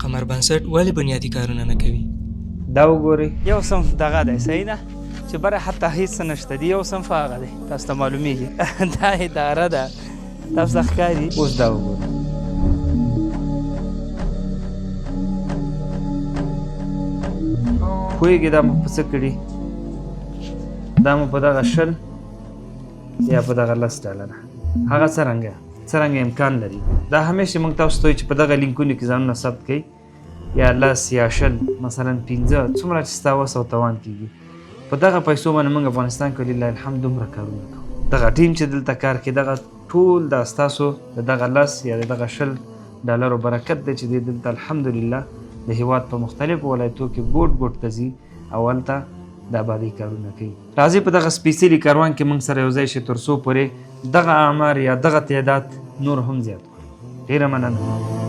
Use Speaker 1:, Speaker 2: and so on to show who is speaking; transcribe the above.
Speaker 1: قمر بنسټ ولې بنیادي کارونه نه کوي؟
Speaker 2: دا وګورئ
Speaker 3: یو صنف دغه دی صحیح ده چې بره حتی هیڅ نشته دی، یو صنف هغه دی تاسو ته معلومیږي دا اداره ده تاسو ته ښکاري.
Speaker 2: اوس دا وګورئ پوهېږي دا مو په څه کړي؟ دا مو په دغه 20 یا په دغه 10 ډالره هغه څرنګه امکان لري. دا همیشه موږ تاسو ته چې په دغه لینکونو کې ځانونه ثبت کړئ یا 10 یا 20 مثلا 15 څومره چې ستا وس او توان کېږي. په دغه پیسو باندې موږ افغانستان کې لله الحمد دومره کارونه کوو. دغه ټیم چې دلته کار کوي دغه ټول دا ستاسو د دغه 10 یا د دغه 20 ډالرو برکت دی چې دلته الحمدلله د هیواد په مختلفو ولایتو کې ګوټ ته ځي او هلته د آبادۍ کارونه کوي. راځئ په دغه سپېڅلي کاروان کې موږ سره یو ځای شي تر څو پورې دغه اعمار یا دغه تعداد نور هم زیات کړو. ډېره مننه.